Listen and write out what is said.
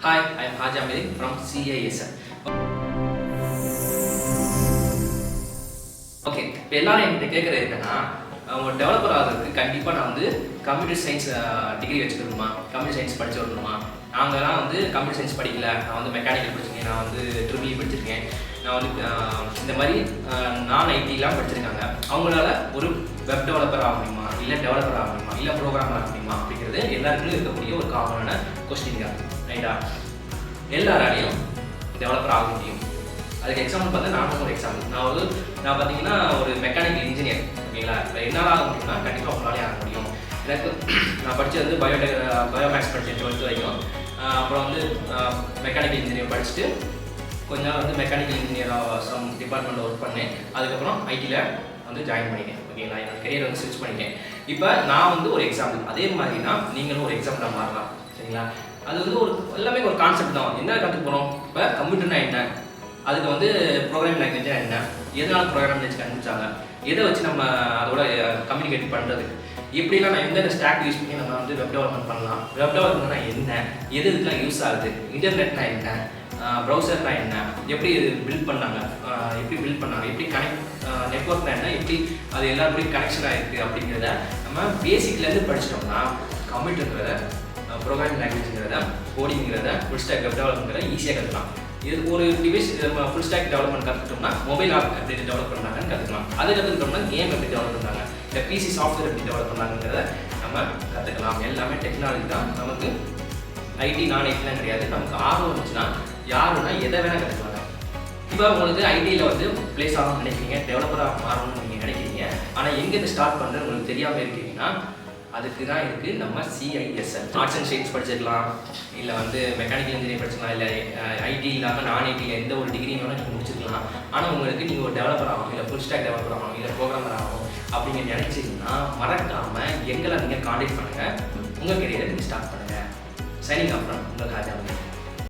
Hi, I am Haji Amiri from CISL. Okay, இப்போ எல்லாரும் என்கிட்ட கேட்குறது என்னன்னா, ஒரு டெவலப்பர் ஆகிறதுக்கு கண்டிப்பாக நான் வந்து கம்ப்யூட்டர் சயின்ஸ் டிகிரி வச்சுக்கணுமா, கம்ப்யூட்டர் சயின்ஸ் படிச்சு வரணுமா? நாங்கள்லாம் வந்து கம்ப்யூட்டர் சயின்ஸ் படிக்கல, நான் வந்து மெக்கானிக்கல் படிச்சிருக்கேன், நான் வந்து ட்ரிபிள் படிச்சிருக்கேன், நான் வந்து இந்த மாதிரி நான் ஐடிலாம் படிச்சிருக்காங்க. அவங்களால ஒரு வெப் டெவலப்பர் ஆக முடியுமா, இல்லை டெவலப்பர் ஆக முடியுமா, இல்லை ப்ரோக்ராமர் ஆக முடியுமா அப்படிங்கிறது எல்லாருக்குமே இருக்கக்கூடிய ஒரு காமனான கொஸ்டின் தான், ரைட்டா? எல்லாராலையும் டெவலப்பர் ஆக முடியும். அதுக்கு எக்ஸாம்பிள் பார்த்தா நானும் ஒரு எக்ஸாம்பிள். நான் பார்த்தீங்கன்னா ஒரு மெக்கானிக்கல் இன்ஜினியர், ஓகேங்களா? இப்போ என்னால் ஆக முடியும்னா கண்டிப்பாக உங்களாலே ஆக முடியும். எனக்கு நான் படித்தது வந்து பயோமேக்ஸ் படித்தேன் 12th வரைக்கும். அப்புறம் வந்து மெக்கானிக்கல் இன்ஜினியர் படிச்சுட்டு கொஞ்ச நாள் வந்து மெக்கானிக்கல் இன்ஜினியராக சம் டிபார்ட்மெண்ட்டில் ஒர்க் பண்ணேன். அதுக்கப்புறம் ஐடியில் வந்து ஜாயின் பண்ணிட்டேன், ஓகேங்களா? என்னோட கரியர் வந்து ஸ்விட்ச் பண்ணிட்டேன். இப்போ நான் வந்து ஒரு எக்ஸாம்பிள், அதே மாதிரி தான் நீங்களும் ஒரு எக்ஸாம்பிளாக மாறலாம், சரிங்களா? அது வந்து எல்லாமே ஒரு கான்செப்ட் தான். என்ன கற்றுக்க போகிறோம்? இப்போ கம்ப்யூட்டர்னா என்ன, அதுக்கு வந்து ப்ரோக்ராமிங் லாங்குவேஜா என்ன, எதனால ப்ரோக்ராம் லாங்குவேஜ் கண்டுபிடிச்சாங்க, எதை வச்சு நம்ம அதோட கம்யூனிகேட் பண்ணுறது, எப்படிலாம் நான் எந்த ஸ்டாக் யூஸ் பண்ணி நம்ம வந்து வெப் டெவலப்மெண்ட் பண்ணலாம், வெப் டெவலப்மெண்ட்னா என்ன, எது இதுக்கெலாம் யூஸ் ஆகுது, இன்டர்நெட்னா என்ன, ப்ரௌசர்னா என்ன, எப்படி பில்ட் பண்ணாங்க, எப்படி கனெக்ட், நெட்ஒர்க்னா என்ன, எப்படி அது எல்லாருக்கும் கனெக்ஷனாக இருக்குது அப்படிங்கிறத நம்ம பேசிக்லேருந்து படிச்சிட்டோம்னா கம்ப்யூட்டருங்கிறத, ப்ரோக்ராமிங் லாங்குவேஜ்ங்கிறத, கோடிங்கிறத, ஃபுல் ஸ்டாக் வெப் டெவலப்மெண்ட்ங்கிறத ஈஸியாக கற்றுக்கலாம். இது ஒரு டிவைஸ் நம்ம ஃபுல் ஸ்டாக் டெவலப்மெண்ட் கற்றுக்கிட்டோம்னா மொபைல் ஆப் எப்படி டெவலப் பண்ணுறாங்கன்னு கற்றுக்கலாம். அது கற்றுக்கிட்டோம்னா கேம் எப்படி டெவலப் பண்ணுறாங்க, இல்லை பிசி சாஃப்ட்வேர் எப்படி டெவலப் பண்ணுறாங்கிறத நம்ம கற்றுக்கலாம். எல்லாமே டெக்னாலஜி தான். நமக்கு ஐடி நான் ஐடிலாம் கிடையாது. நமக்கு ஆர்வம் இருந்துச்சுன்னா யாருன்னா எதை வேணால் கற்றுக்கலாங்க. இப்போ உங்களுக்கு ஐடியில் வந்து ப்ளேஸ் ஆகணும்னு நினைக்கிறீங்க, டெவலப்பராக மாறணும்னு நீங்கள் நினைக்கிறீங்க, ஆனால் எங்கேருந்து ஸ்டார்ட் பண்ணுறது உங்களுக்கு தெரியாமல் இருக்கீங்கன்னா அதுக்கு தான் இருக்குது நம்ம CISL. ஆர்ட்ஸ் அண்ட் சயின்ஸ் படிச்சிருக்கலாம், இல்லை வந்து மெக்கானிக்கல் இன்ஜினியரிங் படிச்சிக்கலாம், இல்லை ஐடி இல்லாமல் நான் ஐடியில் எந்த ஒரு டிகிரினாலும் நீங்கள் முடிச்சிருக்கலாம். ஆனால் உங்களுக்கு நீங்கள் ஒரு டெவலப்பர் ஆகணும், இல்லை ஃபுல் ஸ்டாக் டெவலப்பர் ஆகணும், இல்லை ப்ரோக்ராமர் ஆகணும் அப்படிங்க நினச்சிங்கன்னா மறக்காமல் எங்களை நீங்கள் காண்டாக்ட் பண்ணுங்கள். உங்கள் கெரியரை நீங்கள் ஸ்டார்ட் பண்ணுங்கள். சைனிங் ஆஃப் ஃப்ரம் உங்கள் ஹாஜி.